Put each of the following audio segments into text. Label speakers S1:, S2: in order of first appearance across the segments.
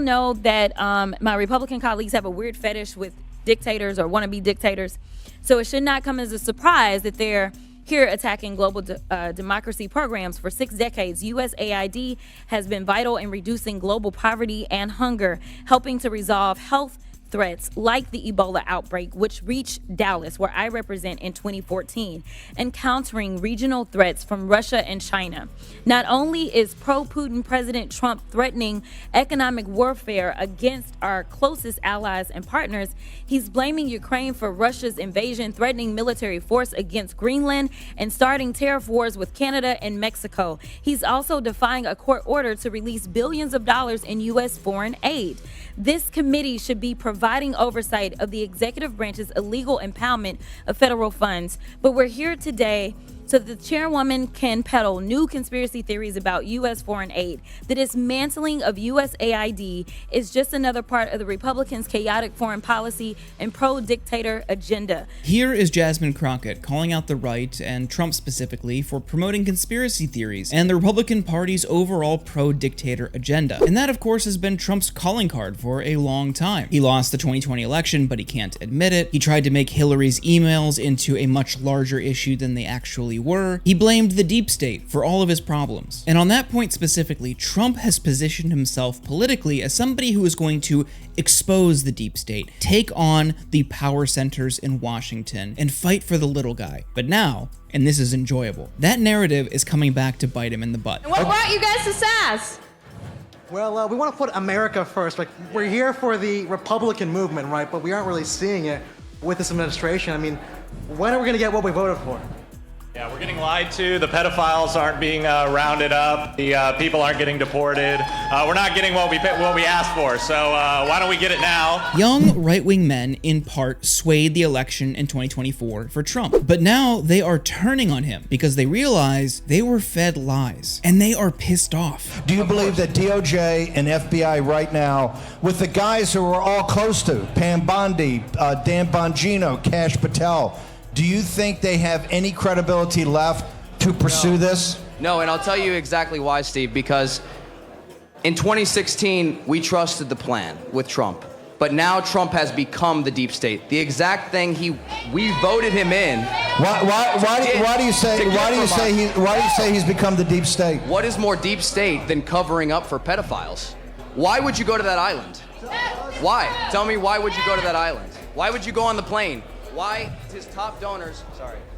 S1: know that my Republican colleagues have a weird fetish with dictators or wannabe dictators. So it should not come as a surprise that they're here attacking global democracy programs. For 6 decades, USAID has been vital in reducing global poverty and hunger, helping to resolve health threats like the Ebola outbreak, which reached Dallas, where I represent, in 2014, and countering regional threats from Russia and China. Not only is pro-Putin President Trump threatening economic warfare against our closest allies and partners, he's blaming Ukraine for Russia's invasion, threatening military force against Greenland, and starting tariff wars with Canada and Mexico. He's also defying a court order to release billions of dollars in U.S. foreign aid. This committee should be providing oversight of the executive branch's illegal impoundment of federal funds. But we're here today so that the chairwoman can peddle new conspiracy theories about U.S. foreign aid. The dismantling of USAID is just another part of the Republicans' chaotic foreign policy and pro-dictator agenda.
S2: Here is Jasmine Crockett calling out the right, and Trump specifically, for promoting conspiracy theories and the Republican Party's overall pro-dictator agenda. And that, of course, has been Trump's calling card for a long time. He lost the 2020 election, but he can't admit it. He tried to make Hillary's emails into a much larger issue than they actually were. He blamed the deep state for all of his problems. And on that point specifically, Trump has positioned himself politically as somebody who is going to expose the deep state, take on the power centers in Washington, and fight for the little guy. But now, and this is enjoyable, that narrative is coming back to bite him in the butt.
S3: And what brought you guys to SAS?
S4: Well, we want to put America first. Like, we're here for the Republican movement, right? But we aren't really seeing it with this administration. I mean, when are we going to get what we voted for?
S5: Yeah, we're getting lied to. The pedophiles aren't being rounded up. The people aren't getting deported. We're not getting what we asked for. So why don't we get it now?
S2: Young right-wing men, in part, swayed the election in 2024 for Trump. But now they are turning on him because they realize they were fed lies. And they are pissed off.
S6: Do you believe that DOJ and FBI right now, with the guys who are all close to, Pam Bondi, Dan Bongino, Kash Patel, do you think they have any credibility left to pursue this?
S7: No, and I'll tell you exactly why, Steve, because in 2016, we trusted the plan with Trump. But now Trump has become the deep state. The exact thing we voted him in.
S6: Why do you say he's become the deep state?
S7: What is more deep state than covering up for pedophiles? Why would you go to that island? Why? Tell me, why would you go to that island? Why would you go on the plane? Why his top donors,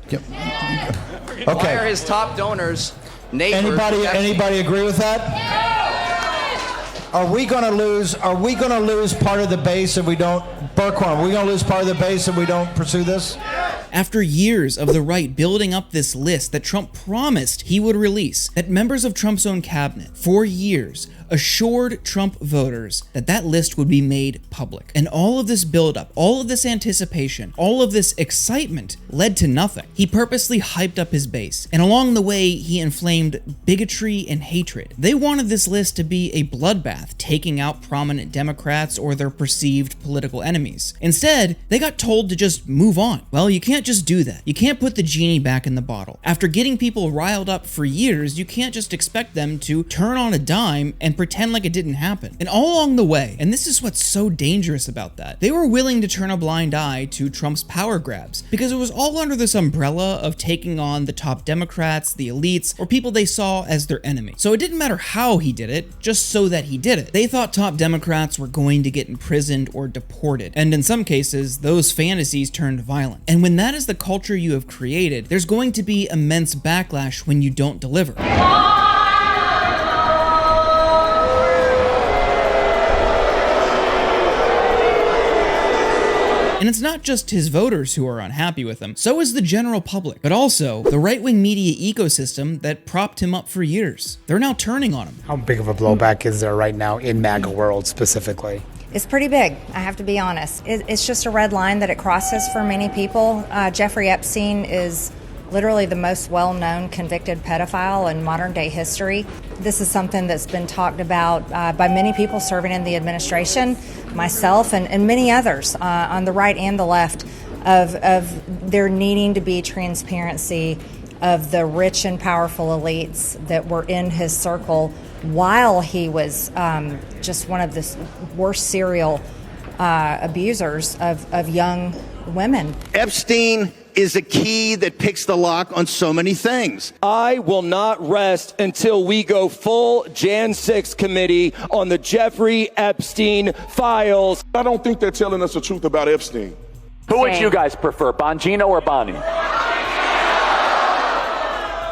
S6: Yep.
S7: Why
S6: Okay.
S7: are his top donors neighbors?
S6: Anybody agree with that? Are we going to lose part of the base if we don't, Burkhorn, are we going to lose part of the base if we don't pursue this?
S2: After years of the right building up this list that Trump promised he would release, that members of Trump's own cabinet, for years, assured Trump voters that that list would be made public. And all of this buildup, all of this anticipation, all of this excitement led to nothing. He purposely hyped up his base, and along the way, he inflamed bigotry and hatred. They wanted this list to be a bloodbath, taking out prominent Democrats or their perceived political enemies. Instead, they got told to just move on. Well, you can't just do that. You can't put the genie back in the bottle. After getting people riled up for years, you can't just expect them to turn on a dime and pretend like it didn't happen. And all along the way, and this is what's so dangerous about that, they were willing to turn a blind eye to Trump's power grabs because it was all under this umbrella of taking on the top Democrats, the elites, or people they saw as their enemy. So it didn't matter how he did it, just so that he did it. They thought top Democrats were going to get imprisoned or deported, and in some cases, those fantasies turned violent. And when that is the culture you have created, there's going to be immense backlash when you don't deliver. And it's not just his voters who are unhappy with him, so is the general public, but also the right-wing media ecosystem that propped him up for years. They're now turning on him.
S8: How big of a blowback is there right now in MAGA world specifically?
S9: It's pretty big, I have to be honest. It's just a red line that it crosses for many people. Jeffrey Epstein is literally the most well-known convicted pedophile in modern-day history. This is something that's been talked about by many people serving in the administration, myself, and many others on the right and the left, of there needing to be transparency of the rich and powerful elites that were in his circle while he was just one of the worst serial abusers of young women.
S10: Epstein is a key that picks the lock on so many things. I will not rest until we go full Jan 6 committee on the Jeffrey Epstein files.
S11: I don't think they're telling us the truth about Epstein.
S12: Who would you guys prefer, Bongino or Bonnie?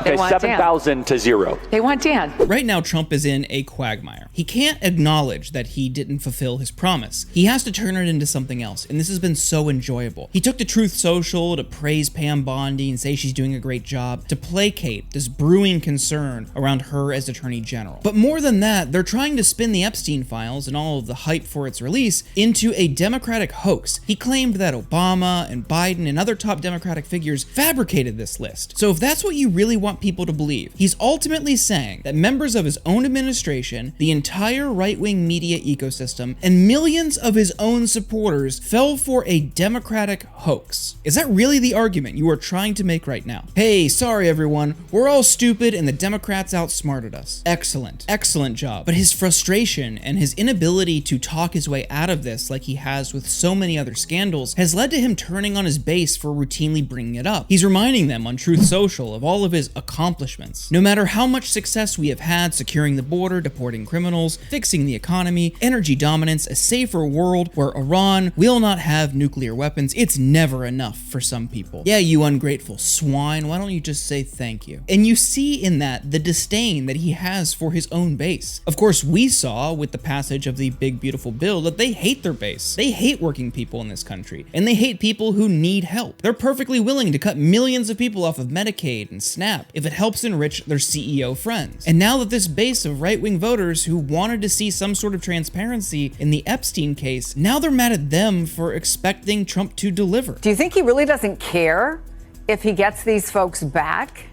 S12: Okay, 7,000 to 0.
S13: They want Dan.
S2: Right now, Trump is in a quagmire. He can't acknowledge that he didn't fulfill his promise. He has to turn it into something else, and this has been so enjoyable. He took to Truth Social to praise Pam Bondi and say she's doing a great job, to placate this brewing concern around her as Attorney General. But more than that, they're trying to spin the Epstein files and all of the hype for its release into a Democratic hoax. He claimed that Obama and Biden and other top Democratic figures fabricated this list. So if that's what you really want people to believe, he's ultimately saying that members of his own administration, the entire right-wing media ecosystem, and millions of his own supporters fell for a Democratic hoax. Is that really the argument you are trying to make right now? Hey, sorry everyone, we're all stupid and the Democrats outsmarted us. Excellent, excellent job. But his frustration and his inability to talk his way out of this like he has with so many other scandals has led to him turning on his base for routinely bringing it up. He's reminding them on Truth Social of all of his accomplishments. No matter how much success we have had securing the border, deporting criminals, fixing the economy, energy dominance, a safer world where Iran will not have nuclear weapons, it's never enough for some people. Yeah, you ungrateful swine, why don't you just say thank you? And you see in that the disdain that he has for his own base. Of course, we saw with the passage of the big beautiful bill that they hate their base. They hate working people in this country, and they hate people who need help. They're perfectly willing to cut millions of people off of Medicaid and SNAP if it helps enrich their CEO friends. And now that this base of right-wing voters who wanted to see some sort of transparency in the Epstein case, now they're mad at them for expecting Trump to deliver.
S13: Do you think he really doesn't care if he gets these folks back?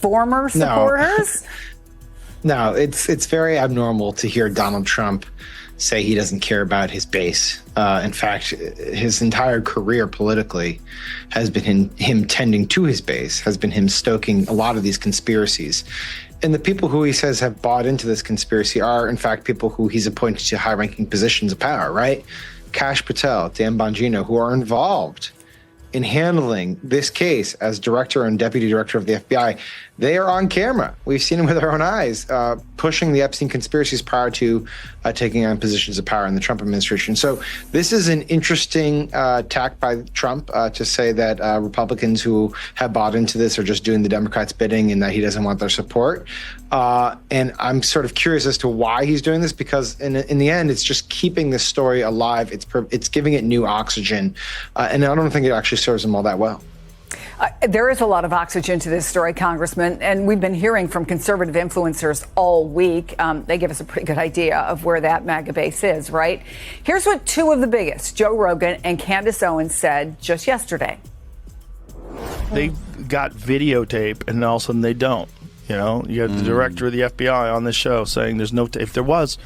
S13: Former supporters?
S14: No, it's very abnormal to hear Donald Trump say he doesn't care about his base. In fact, his entire career politically has been him tending to his base, has been him stoking a lot of these conspiracies. And the people who he says have bought into this conspiracy are, in fact, people who he's appointed to high-ranking positions of power, right? Kash Patel, Dan Bongino, who are involved in handling this case as director and deputy director of the FBI. They are on camera. We've seen them with our own eyes, pushing the Epstein conspiracies prior to taking on positions of power in the Trump administration. So this is an interesting tack by Trump to say that Republicans who have bought into this are just doing the Democrats' bidding and that he doesn't want their support. And I'm sort of curious as to why he's doing this, because in the end, it's just keeping this story alive. It's giving it new oxygen. And I don't think it actually serves him all that well.
S13: There is a lot of oxygen to this story, Congressman, and we've been hearing from conservative influencers all week. They give us a pretty good idea of where that MAGA base is, right? Here's what two of the biggest, Joe Rogan and Candace Owens, said just yesterday.
S15: They got videotape, and all of a sudden they don't. You know, you have the director of the FBI on this show saying there's no if there was,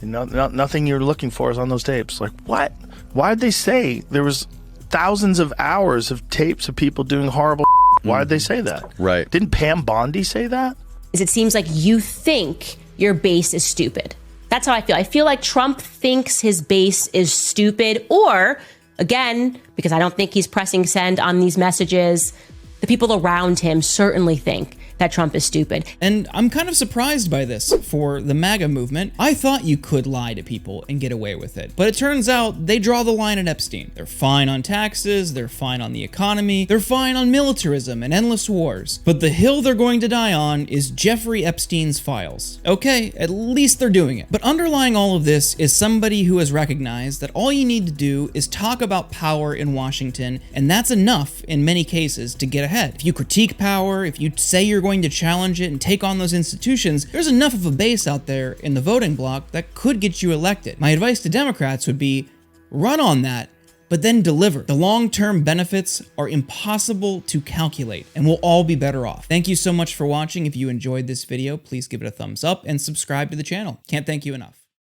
S15: nothing you're looking for is on those tapes. Like, what? Why did they say there was thousands of hours of tapes of people doing horrible? Why did they say that?
S16: Right.
S15: Didn't Pam Bondi say that?
S17: It seems like you think your base is stupid. That's how I feel. I feel like Trump thinks his base is stupid, or again, because I don't think he's pressing send on these messages, the people around him certainly think that Trump is stupid.
S2: And I'm kind of surprised by this for the MAGA movement. I thought you could lie to people and get away with it, but it turns out they draw the line at Epstein. They're fine on taxes, they're fine on the economy, they're fine on militarism and endless wars. But the hill they're going to die on is Jeffrey Epstein's files. Okay, at least they're doing it. But underlying all of this is somebody who has recognized that all you need to do is talk about power in Washington, and that's enough in many cases to get ahead. If you critique power, if you say you're going to challenge it and take on those institutions, there's enough of a base out there in the voting bloc that could get you elected. My advice to Democrats would be run on that, but then deliver. The long-term benefits are impossible to calculate, and we'll all be better off. Thank you so much for watching. If you enjoyed this video, please give it a thumbs up and subscribe to the channel. Can't thank you enough.